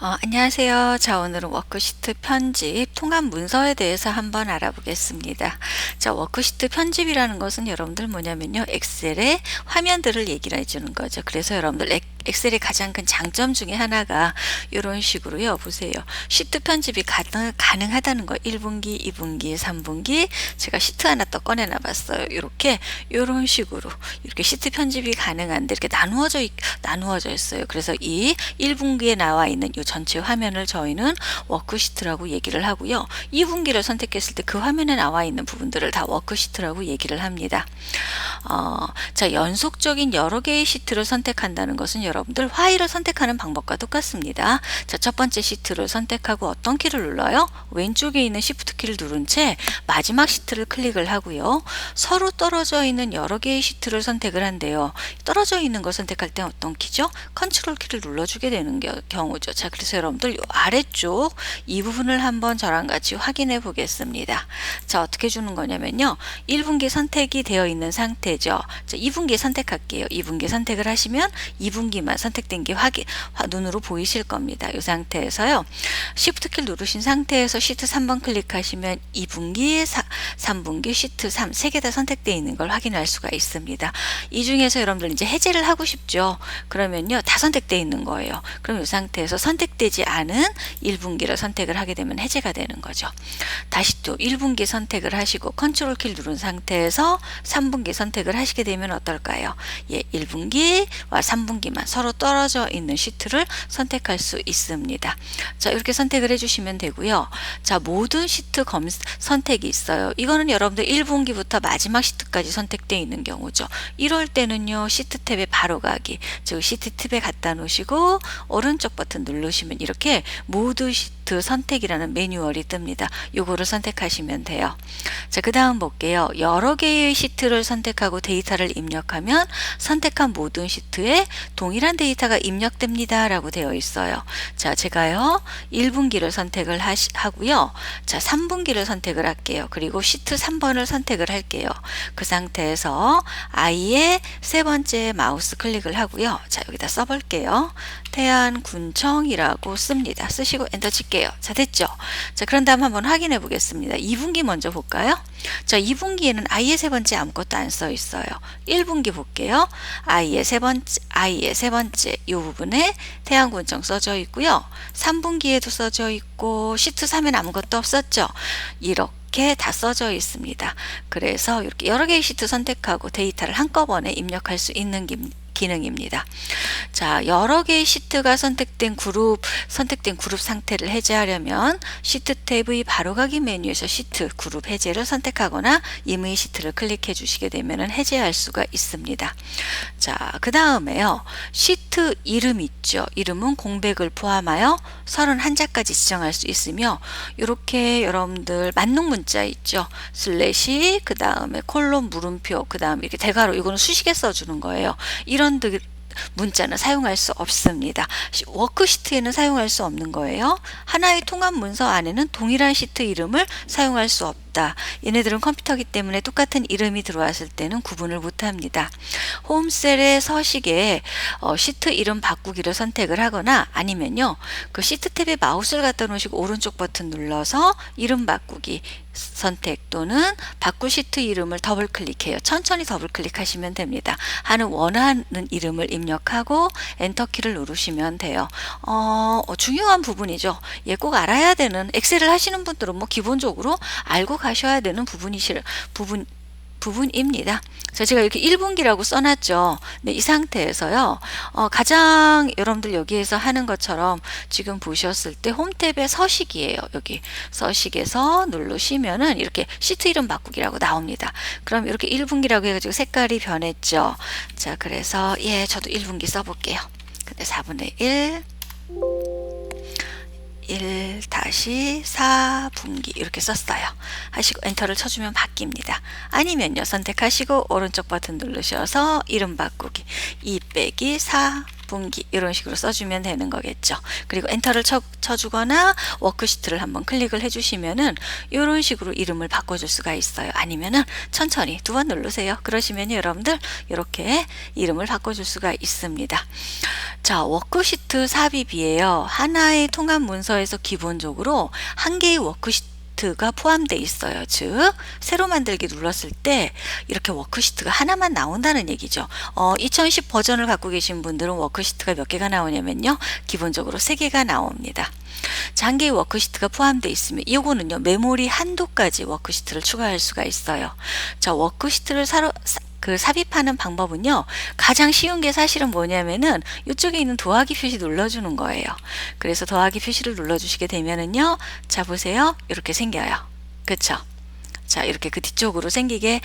안녕하세요. 자, 오늘은 워크시트 편집, 통합 문서에 대해서 한번 알아보겠습니다. 자, 워크시트 편집이라는 것은 여러분들 뭐냐면요. 엑셀의 화면들을 얘기를 해주는 거죠. 그래서 여러분들 엑셀의 가장 큰 장점 중에 하나가 이런 식으로요. 보세요. 시트 편집이 가능하다는 거. 1분기, 2분기, 3분기. 제가 시트 하나 또 꺼내놔 봤어요. 이런 식으로. 이렇게 시트 편집이 가능한데 이렇게 나누어져 있어요. 그래서 이 1분기에 나와 있는 이 전체 화면을 저희는 워크시트라고 얘기를 하고요. 2분기를 선택했을 때 그 화면에 나와 있는 부분들을 다 워크시트라고 얘기를 합니다. 자, 연속적인 여러 개의 시트를 선택한다는 것은 여러분들 파일을 선택하는 방법과 똑같습니다. 자, 첫 번째 시트를 선택하고 어떤 키를 눌러요? 왼쪽에 있는 Shift 키를 누른 채 마지막 시트를 클릭을 하고요. 서로 떨어져 있는 여러 개의 시트를 선택을 한대요. 떨어져 있는 걸 선택할 때 어떤 키죠? 컨트롤 키를 눌러주게 되는 경우죠. 자, 그래서 여러분들 이 아래쪽 이 부분을 한번 저랑 같이 확인해 보겠습니다. 자, 어떻게 주는 거냐면요. 1분기 선택이 되어 있는 상태죠. 자, 2분기 선택할게요. 2분기 선택을 하시면 2분기만 선택된 게 눈으로 보이실 겁니다. 이 상태에서요. Shift 키를 누르신 상태에서 시트 3번 클릭하시면 2분기, 3분기, 시트 3, 3개 다 선택되어 있는 걸 확인할 수가 있습니다. 이 중에서 여러분들 이제 해제를 하고 싶죠. 그러면요. 다 선택되어 있는 거예요. 그럼 이 상태에서 선택되지 않은 1분기를 선택을 하게 되면 해제가 되는 거죠. 다시 또 1분기 선택을 하시고 컨트롤 키를 누른 상태에서 3분기 선택을 하시게 되면 어떨까요? 예, 1분기와 3분기만 서로 떨어져 있는 시트를 선택할 수 있습니다. 자, 이렇게 선택을 해주시면 되고요. 자, 모든 시트 선택이 있어요. 이거는 여러분들 1분기부터 마지막 시트까지 선택되어 있는 경우죠. 이럴 때는요, 시트 탭에 바로 가기, 즉 시트 탭에 갖다 놓으시고 오른쪽 버튼 누르시면 이렇게 모두 시트 선택이라는 매뉴얼이 뜹니다. 요거를 선택하시면 돼요. 자, 그 다음 볼게요. 여러 개의 시트를 선택하고 데이터를 입력하면 선택한 모든 시트에 동일한 데이터가 입력됩니다 라고 되어 있어요. 자, 제가요 1분기를 선택을 하고요. 자, 3분기를 선택을 할게요. 그리고 시트 3번을 선택을 할게요. 그 상태에서 I의 세 번째 마우스 클릭을 하고요. 자, 여기다 써볼게요. 태안군청이라고 씁니다. 쓰시고 엔터 칠게요. 자, 됐죠? 자, 그런 다음 한번 확인해 보겠습니다. 2분기 먼저 볼까요? 자, 2분기에는 I의 세 번째 아무것도 안 써 있어요. 1분기 볼게요. I의 세 번째 이 부분에 태안군청 써져 있고요. 3분기에도 써져 있고 시트 3에는 아무것도 없었죠. 이렇게 다 써져 있습니다. 그래서 이렇게 여러 개의 시트 선택하고 데이터를 한꺼번에 입력할 수 있는 기능입니다. 자, 여러 개의 시트가 선택된 그룹 상태를 해제하려면 시트 탭의 바로가기 메뉴에서 시트 그룹 해제를 선택하거나 임의 시트를 클릭해 주시게 되면 해제할 수가 있습니다. 자, 그 다음에요. 시트 이름 있죠. 이름은 공백을 포함하여 31자까지 지정할 수 있으며 이렇게 여러분들 만능 문자 있죠. 슬래시 그 다음에 콜론 물음표 그 다음에 이렇게 대괄호 이거는 수식에 써주는 거예요. 이런 문자는 사용할 수 없습니다. 워크시트에는 사용할 수 없는 거예요. 하나의 통합 문서 안에는 동일한 시트 이름을 사용할 수 없다. 얘네들은 컴퓨터기 때문에 똑같은 이름이 들어왔을 때는 구분을 못합니다. 홈셀의 서식에 시트 이름 바꾸기를 선택을 하거나 아니면요. 그 시트 탭에 마우스를 갖다 놓으시고 오른쪽 버튼 눌러서 이름 바꾸기 선택 또는 바꿀 시트 이름을 더블 클릭해요. 천천히 더블 클릭하시면 됩니다. 원하는 이름을 입력하고 엔터키를 누르시면 돼요. 중요한 부분이죠. 예, 꼭 알아야 되는 엑셀을 하시는 분들은 뭐 기본적으로 알고 가셔야 되는 부분입니다. 제가 이렇게 1분기라고 써놨죠. 네, 이 상태에서요. 가장 여러분들 여기에서 하는 것처럼 지금 보셨을 때 홈탭의 서식이에요. 여기 서식에서 누르시면은 이렇게 시트 이름 바꾸기라고 나옵니다. 그럼 이렇게 1분기라고 해가지고 색깔이 변했죠. 자, 그래서 예, 저도 1분기 써볼게요. 근데 4분의 1 1-4분기 이렇게 썼어요. 하시고 엔터를 쳐주면 바뀝니다. 아니면요. 선택하시고 오른쪽 버튼 누르셔서 이름 바꾸기 2-4 분기 이런 식으로 써주면 되는 거겠죠. 그리고 엔터를 쳐주거나 워크시트를 한번 클릭을 해주시면은 이런 식으로 이름을 바꿔줄 수가 있어요. 아니면은 천천히 2번 누르세요. 그러시면 여러분들 이렇게 이름을 바꿔줄 수가 있습니다. 자, 워크시트 삽입이에요. 하나의 통합 문서에서 기본적으로 한 개의 워크시트가 포함되어 있어요. 즉 새로 만들기 눌렀을 때 이렇게 워크시트가 하나만 나온다는 얘기죠. 2010 버전을 갖고 계신 분들은 워크시트가 몇 개가 나오냐면요, 기본적으로 3개가 나옵니다. 자, 한 개의 워크시트가 포함되어 있으면 이거는요, 메모리 한도까지 워크시트를 추가할 수가 있어요. 자, 워크시트를 삽입하는 방법은요, 가장 쉬운 게 사실은 뭐냐면은 이쪽에 있는 더하기 표시 눌러주는 거예요. 그래서 더하기 표시를 눌러주시게 되면은요, 자 보세요, 이렇게 생겨요. 그쵸? 자, 이렇게 그 뒤쪽으로 생기게,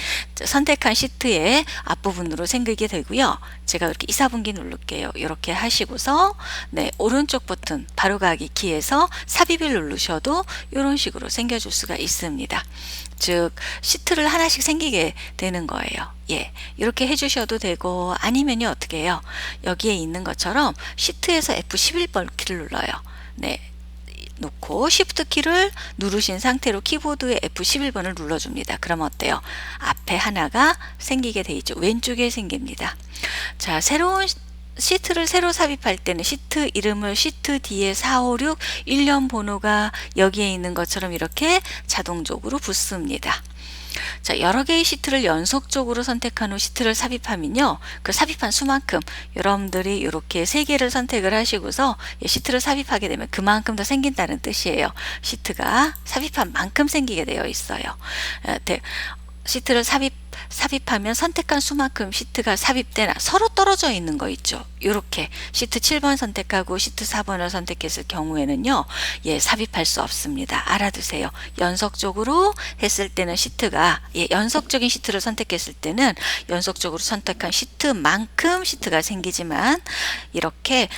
선택한 시트의 앞부분으로 생기게 되고요. 제가 이렇게 2, 4분기 누를게요. 이렇게 하시고서 네, 오른쪽 버튼 바로가기 키에서 삽입을 누르셔도 이런 식으로 생겨줄 수가 있습니다. 즉 시트를 하나씩 생기게 되는 거예요. 예, 이렇게 해주셔도 되고, 아니면요 어떻게 해요? 여기에 있는 것처럼 시트에서 F11번 키를 눌러요. 네, 놓고 Shift 키를 누르신 상태로 키보드에 F11번을 눌러줍니다. 그럼 어때요? 앞에 하나가 생기게 돼 있죠. 왼쪽에 생깁니다. 자, 새로운 시트를 새로 삽입할 때는 시트 이름을 시트 뒤에 456 1년 번호가 여기에 있는 것처럼 이렇게 자동적으로 붙습니다. 자, 여러 개의 시트를 연속적으로 선택한 후 시트를 삽입하면요, 그 삽입한 수만큼 여러분들이 이렇게 3개를 선택을 하시고서 시트를 삽입하게 되면 그만큼 더 생긴다는 뜻이에요. 시트가 삽입한 만큼 생기게 되어 있어요. 시트를 삽입하면 선택한 수만큼 시트가 삽입되나 서로 떨어져 있는 거 있죠. 이렇게 시트 7번 선택하고 시트 4번을 선택했을 경우에는요, 예, 삽입할 수 없습니다. 알아두세요. 연속적으로 했을 때는 시트가, 예, 연속적인 시트를 선택했을 때는 연속적으로 선택한 시트만큼 시트가 생기지만, 이렇게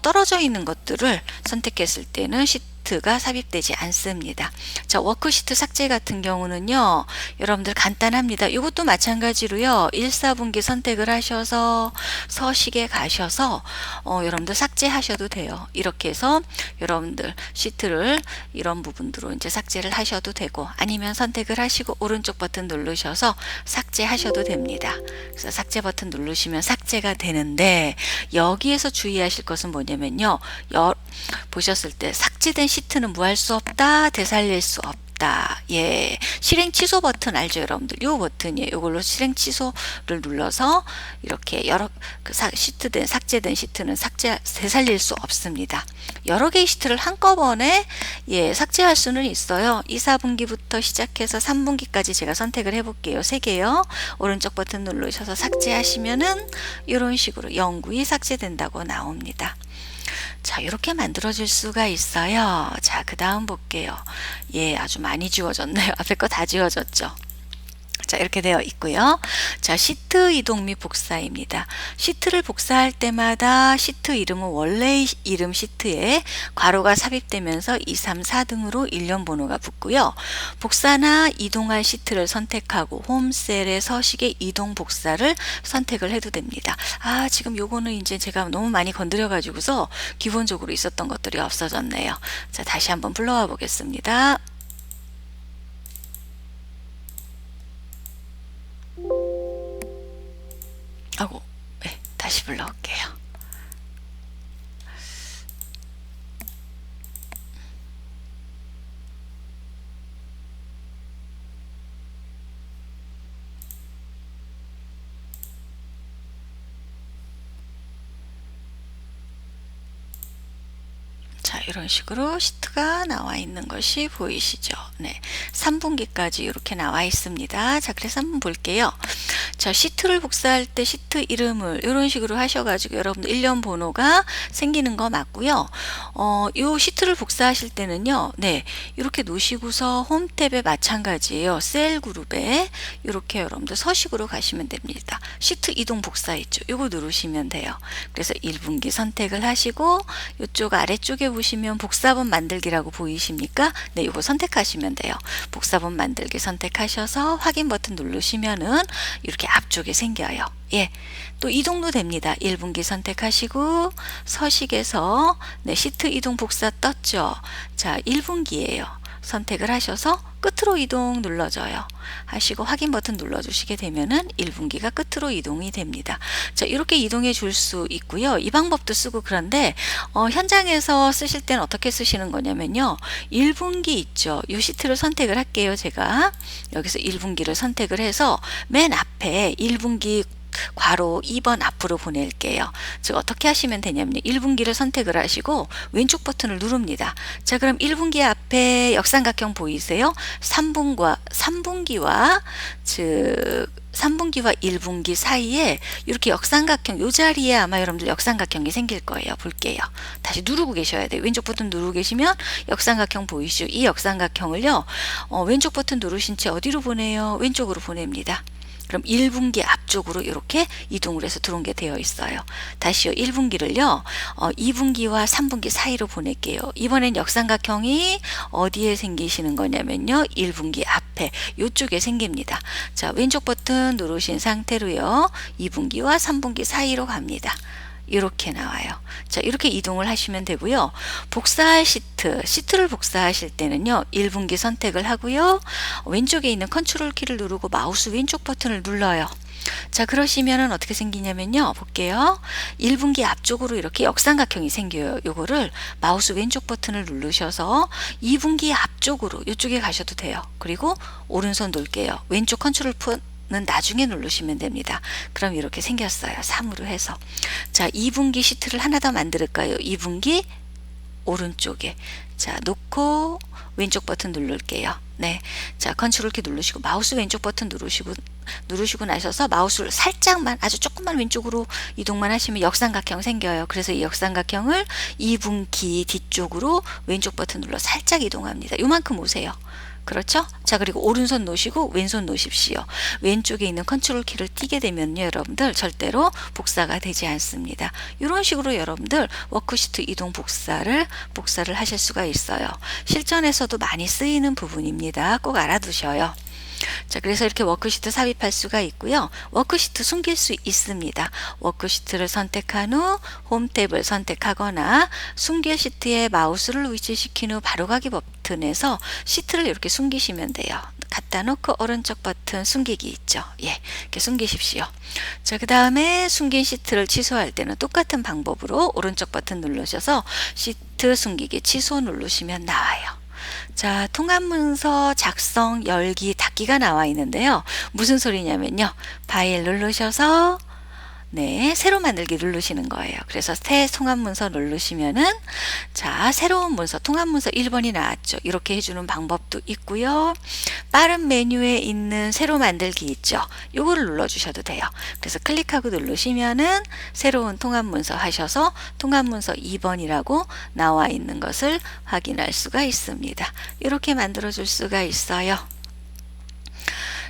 떨어져 있는 것들을 선택했을 때는 시트가 삽입되지 않습니다. 자, 워크시트 삭제 같은 경우는요, 여러분들 간단합니다. 이것도 마찬가지로요, 1, 4분기 선택을 하셔서 서식에 가셔서 여러분들 삭제하셔도 돼요. 이렇게 해서 여러분들 시트를 이런 부분으로 이제 삭제를 하셔도 되고, 아니면 선택을 하시고 오른쪽 버튼 누르셔서 삭제하셔도 됩니다. 그래서 삭제 버튼 누르시면 삭제가 되는데, 여기에서 주의하실 것은 뭐냐면요, 보셨을 때 삭제된 시트는 뭐 할 수 없다, 되살릴 수 없다. 예, 실행 취소 버튼 알죠, 여러분들? 요 버튼이에요. 이걸로 실행 취소를 눌러서 이렇게 여러 시트된 삭제된 시트는 되살릴 수 없습니다. 여러 개의 시트를 한꺼번에, 예, 삭제할 수는 있어요. 2, 4분기부터 시작해서 3분기까지 제가 선택을 해볼게요. 3개요. 오른쪽 버튼 누르셔서 삭제하시면은 이런 식으로 영구히 삭제된다고 나옵니다. 자, 이렇게 만들어줄 수가 있어요. 자, 그 다음 볼게요. 예, 아주 많이 지워졌네요. 앞에 거 다 지워졌죠. 자, 이렇게 되어 있고요. 자, 시트 이동 및 복사입니다. 시트를 복사할 때마다 시트 이름은 원래의 이름 시트에 괄호가 삽입되면서 2, 3, 4 등으로 일련 번호가 붙고요. 복사나 이동할 시트를 선택하고 홈셀의 서식의 이동 복사를 선택을 해도 됩니다. 아, 지금 요거는 이제 제가 너무 많이 건드려 가지고서 기본적으로 있었던 것들이 없어졌네요. 자, 다시 한번 불러와 보겠습니다. 하고, 네, 다시 불러올게요. 자, 이런 식으로 시트가 나와 있는 것이 보이시죠? 네, 3분기까지 이렇게 나와 있습니다. 자, 그래서 한번 볼게요. 자, 시트를 복사할 때 시트 이름을 이런 식으로 하셔가지고 여러분들 일련 번호가 생기는 거 맞고요. 요 시트를 복사하실 때는요, 네, 이렇게 놓으시고서 홈 탭에 마찬가지예요. 셀 그룹에 이렇게 여러분들 서식으로 가시면 됩니다. 시트 이동 복사 있죠? 이거 누르시면 돼요. 그래서 1분기 선택을 하시고 이쪽 아래쪽에 보시면 복사본 만들기라고 보이십니까? 네, 이거 선택하시면 돼요. 복사본 만들기 선택하셔서 확인 버튼 누르시면은 이렇게 앞쪽에 생겨요. 예. 또 이동도 됩니다. 1분기 선택하시고 서식에서 네, 시트 이동 복사 떴죠. 자, 1분기예요. 선택을 하셔서 끝으로 이동 눌러줘요. 하시고 확인 버튼 눌러주시게 되면은 1분기가 끝으로 이동이 됩니다. 자, 이렇게 이동해 줄 수 있고요. 이 방법도 쓰고 그런데 현장에서 쓰실 때는 어떻게 쓰시는 거냐면요. 1분기 있죠. 이 시트를 선택을 할게요. 제가 여기서 1분기를 선택을 해서 맨 앞에 1분기 괄호 2번 앞으로 보낼게요. 즉 어떻게 하시면 되냐면요. 1분기를 선택을 하시고 왼쪽 버튼을 누릅니다. 자, 그럼 1분기 앞에 역삼각형 보이세요? 3분기와 즉 3분기와 1분기 사이에 이렇게 역삼각형 이 자리에 아마 여러분들 역삼각형이 생길 거예요. 볼게요. 다시 누르고 계셔야 돼요. 왼쪽 버튼 누르고 계시면 역삼각형 보이시죠? 이 역삼각형을요. 왼쪽 버튼 누르신 채 어디로 보내요? 왼쪽으로 보냅니다. 그럼 1분기 앞쪽으로 이렇게 이동을 해서 들어온 게 되어 있어요. 다시요. 1분기를요. 2분기와 3분기 사이로 보낼게요. 이번엔 역삼각형이 어디에 생기시는 거냐면요. 1분기 앞에 이쪽에 생깁니다. 자, 왼쪽 버튼 누르신 상태로요. 2분기와 3분기 사이로 갑니다. 이렇게 나와요. 자, 이렇게 이동을 하시면 되고요. 복사할 시트를 복사하실 때는요. 1분기 선택을 하고요. 왼쪽에 있는 컨트롤 키를 누르고 마우스 왼쪽 버튼을 눌러요. 자, 그러시면은 어떻게 생기냐면요. 볼게요. 1분기 앞쪽으로 이렇게 역삼각형이 생겨요. 요거를 마우스 왼쪽 버튼을 누르셔서 2분기 앞쪽으로 이쪽에 가셔도 돼요. 그리고 오른손 놓을게요. 왼쪽 컨트롤 는 나중에 누르시면 됩니다. 그럼 이렇게 생겼어요. 3으로 해서. 자, 2분기 시트를 하나 더 만들까요? 2분기 오른쪽에. 자, 놓고 왼쪽 버튼 누를게요. 네. 자, 컨트롤 키 누르시고 마우스 왼쪽 버튼 누르시고 나셔서 마우스를 살짝만 아주 조금만 왼쪽으로 이동만 하시면 역삼각형 생겨요. 그래서 이 역삼각형을 2분기 뒤쪽으로 왼쪽 버튼 눌러 살짝 이동합니다. 요만큼 오세요. 그렇죠? 자, 그리고 오른손 놓으시고 왼손 놓으십시오. 왼쪽에 있는 컨트롤 키를 띄게 되면요, 여러분들 절대로 복사가 되지 않습니다. 이런 식으로 여러분들 워크시트 이동 복사를 하실 수가 있어요. 실전에서도 많이 쓰이는 부분입니다. 꼭 알아두셔요. 자, 그래서 이렇게 워크시트 삽입할 수가 있고요. 워크시트 숨길 수 있습니다. 워크시트를 선택한 후 홈 탭을 선택하거나 숨길 시트에 마우스를 위치시킨 후 바로가기 버튼에서 시트를 이렇게 숨기시면 돼요. 갖다 놓고 오른쪽 버튼 숨기기 있죠. 예, 이렇게 숨기십시오. 자, 그 다음에 숨긴 시트를 취소할 때는 똑같은 방법으로 오른쪽 버튼 누르셔서 시트 숨기기 취소 누르시면 나와요. 자, 통합문서 작성, 열기, 닫기가 나와 있는데요. 무슨 소리냐면요. 파일 누르셔서 네, 새로 만들기 누르시는 거예요. 그래서 새 통합문서 누르시면은 자, 새로운 문서, 통합문서 1번이 나왔죠. 이렇게 해주는 방법도 있고요. 빠른 메뉴에 있는 새로 만들기 있죠. 요거를 눌러주셔도 돼요. 그래서 클릭하고 누르시면은 새로운 통합문서 하셔서 통합문서 2번이라고 나와 있는 것을 확인할 수가 있습니다. 이렇게 만들어줄 수가 있어요.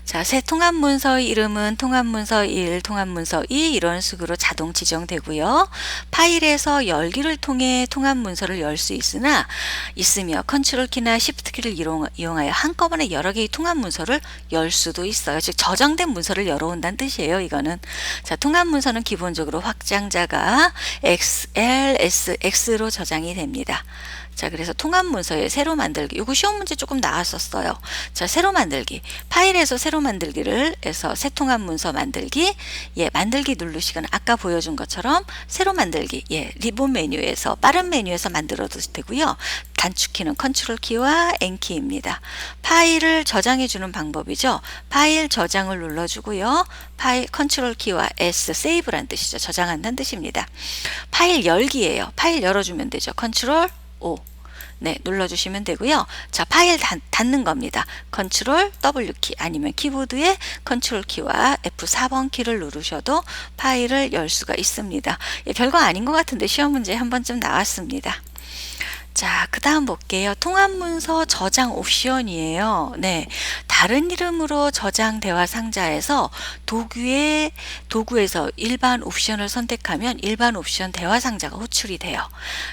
자, 새 통합문서의 이름은 통합문서 1, 통합문서 2 이런 식으로 자동 지정되고요. 파일에서 열기를 통해 통합문서를 열 수 있으며 컨트롤 키나 시프트 키를 이용하여 한꺼번에 여러 개의 통합문서를 열 수도 있어요. 즉 저장된 문서를 열어온다는 뜻이에요. 이거는. 자, 통합문서는 기본적으로 확장자가 XL, SX로 저장이 됩니다. 자, 그래서 통합문서에 새로 만들기. 요거 시험 문제 조금 나왔었어요. 자, 새로 만들기. 파일에서 새로 만들기를 해서 새 통합문서 만들기. 예, 만들기 누르시거나 아까 보여준 것처럼 새로 만들기. 예, 리본 메뉴에서 빠른 메뉴에서 만들어도 되고요. 단축키는 컨트롤 키와 N 키입니다. 파일을 저장해 주는 방법이죠. 파일 저장을 눌러주고요. 파일 컨트롤 키와 S 세이브란 뜻이죠. 저장한다는 뜻입니다. 파일 열기예요. 파일 열어주면 되죠. 컨트롤 O. 네, 눌러주시면 되고요. 자, 파일 닫는 겁니다. 컨트롤 W 키 아니면 키보드에 컨트롤 키와 F4번 키를 누르셔도 파일을 열 수가 있습니다. 예, 별거 아닌 것 같은데 시험 문제 한 번쯤 나왔습니다. 자, 그 다음 볼게요. 통합문서 저장 옵션이에요. 네. 다른 이름으로 저장 대화 상자에서 도구에서 일반 옵션을 선택하면 일반 옵션 대화 상자가 호출이 돼요.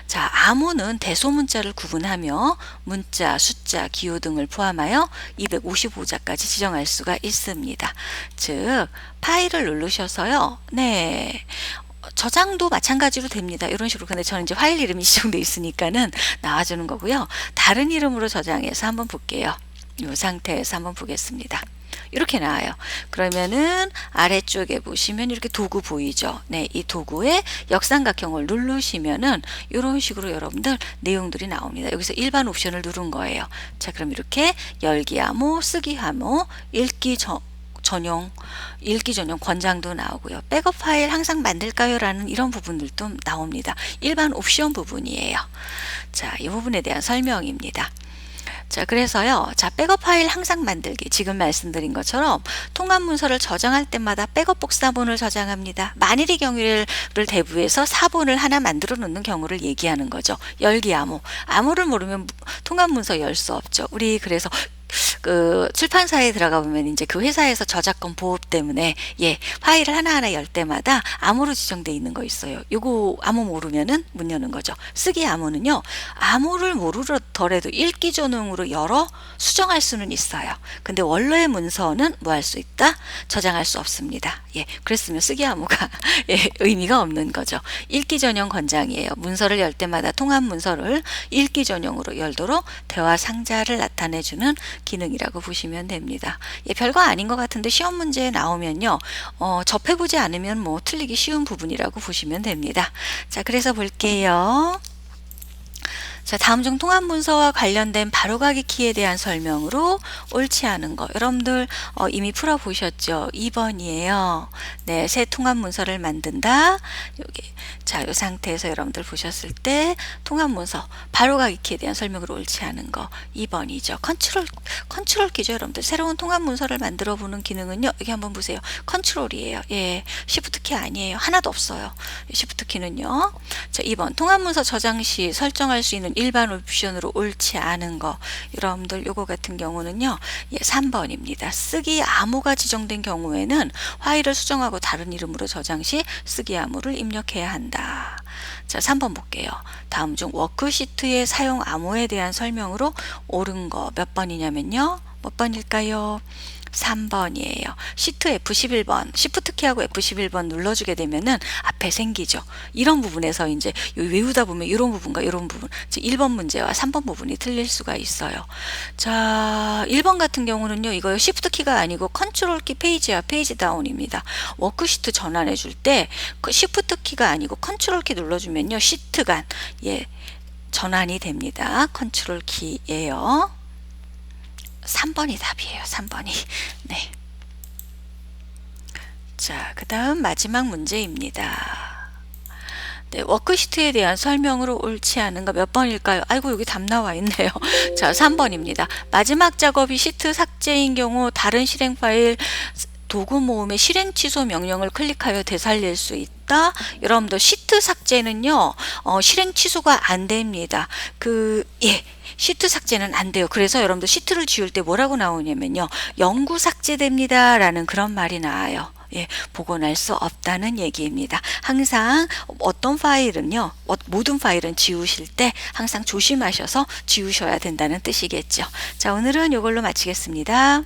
자, 암호는 대소문자를 구분하며 문자, 숫자, 기호 등을 포함하여 255자까지 지정할 수가 있습니다. 즉, 파일을 누르셔서요. 네. 저장도 마찬가지로 됩니다. 이런 식으로. 근데 저는 이제 파일 이름이 지정되어 있으니까는 나와주는 거고요. 다른 이름으로 저장해서 한번 볼게요. 이 상태에서 한번 보겠습니다. 이렇게 나와요. 그러면은 아래쪽에 보시면 이렇게 도구 보이죠? 네, 이 도구의 역삼각형을 누르시면은 이런 식으로 여러분들 내용들이 나옵니다. 여기서 일반 옵션을 누른 거예요. 자, 그럼 이렇게 열기 암호, 쓰기 암호, 읽기 전용 권장도 나오고요. 백업 파일 항상 만들까요? 라는 이런 부분들도 나옵니다. 일반 옵션 부분이에요. 자, 이 부분에 대한 설명입니다. 자, 그래서요. 자, 백업 파일 항상 만들기. 지금 말씀드린 것처럼 통합 문서를 저장할 때마다 백업 복사본을 저장합니다. 만일의 경우를 대부해서 사본을 하나 만들어 놓는 경우를 얘기하는 거죠. 열기 암호. 암호를 모르면 통합 문서 열 수 없죠. 우리 그래서 그 출판사에 들어가 보면 이제 그 회사에서 저작권 보호 때문에 파일을 하나하나 열 때마다 암호로 지정되어 있는 거 있어요. 요거 암호 모르면은 못 여는 거죠. 쓰기 암호는요. 암호를 모르더라도 읽기 전용으로 열어 수정할 수는 있어요. 근데 원래의 문서는 뭐 할 수 있다? 저장할 수 없습니다. 그랬으면 쓰기 암호가 의미가 없는 거죠. 읽기 전용 권장이에요. 문서를 열 때마다 통합 문서를 읽기 전용으로 열도록 대화 상자를 나타내주는 기능이라고 보시면 됩니다. 별거 아닌 것 같은데 시험 문제에 나오면요. 접해보지 않으면 뭐 틀리기 쉬운 부분이라고 보시면 됩니다. 자, 그래서 볼게요. 자, 다음 중 통합 문서와 관련된 바로가기 키에 대한 설명으로 옳지 않은 거. 여러분들 이미 풀어보셨죠? 2번이에요. 네, 새 통합 문서를 만든다. 여기. 자, 이 상태에서 여러분들 보셨을 때 통합 문서 바로가기 키에 대한 설명으로 옳지 않은 거 2번이죠. 컨트롤 키죠, 여러분들. 새로운 통합 문서를 만들어 보는 기능은요. 여기 한번 보세요. 컨트롤이에요. 시프트 키 아니에요. 하나도 없어요. 시프트 키는요. 자, 2번 통합 문서 저장 시 설정할 수 있는 일반 옵션으로 옳지 않은 거. 여러분들 요거 같은 경우는요. 3번입니다. 쓰기 암호가 지정된 경우에는 파일을 수정하고 다른 이름으로 저장 시 쓰기 암호를 입력해야 한다. 자, 3번 볼게요. 다음 중 워크시트의 사용 암호에 대한 설명으로 옳은 거 몇 번이냐면요. 몇 번일까요? 3번이에요. 시트 F11번, 시프트 키하고 F11번 눌러주게 되면은 앞에 생기죠. 이런 부분에서 이제 외우다 보면 이런 부분과 이런 부분, 1번 문제와 3번 부분이 틀릴 수가 있어요. 자, 1번 같은 경우는요, 이거 시프트 키가 아니고 컨트롤 키 페이지와 페이지 다운입니다. 워크시트 전환해 줄 때 시프트 키가 아니고 컨트롤 키 눌러주면요, 시트 간 전환이 됩니다. 컨트롤 키예요. 3번이 답이에요. 3번이. 네. 자, 그 다음 마지막 문제입니다. 네, 워크시트에 대한 설명으로 옳지 않은 거 몇 번일까요? 아이고, 여기 답 나와 있네요. 자, 3번입니다. 마지막 작업이 시트 삭제인 경우 다른 실행 파일 도구 모음의 실행 취소 명령을 클릭하여 되살릴 수 있다. 여러분들 시트 삭제는요. 실행 취소가 안 됩니다. 시트 삭제는 안 돼요. 그래서 여러분들 시트를 지울 때 뭐라고 나오냐면요. 영구 삭제됩니다. 라는 그런 말이 나와요. 복원할 수 없다는 얘기입니다. 항상 어떤 파일은요. 모든 파일은 지우실 때 항상 조심하셔서 지우셔야 된다는 뜻이겠죠. 자, 오늘은 이걸로 마치겠습니다.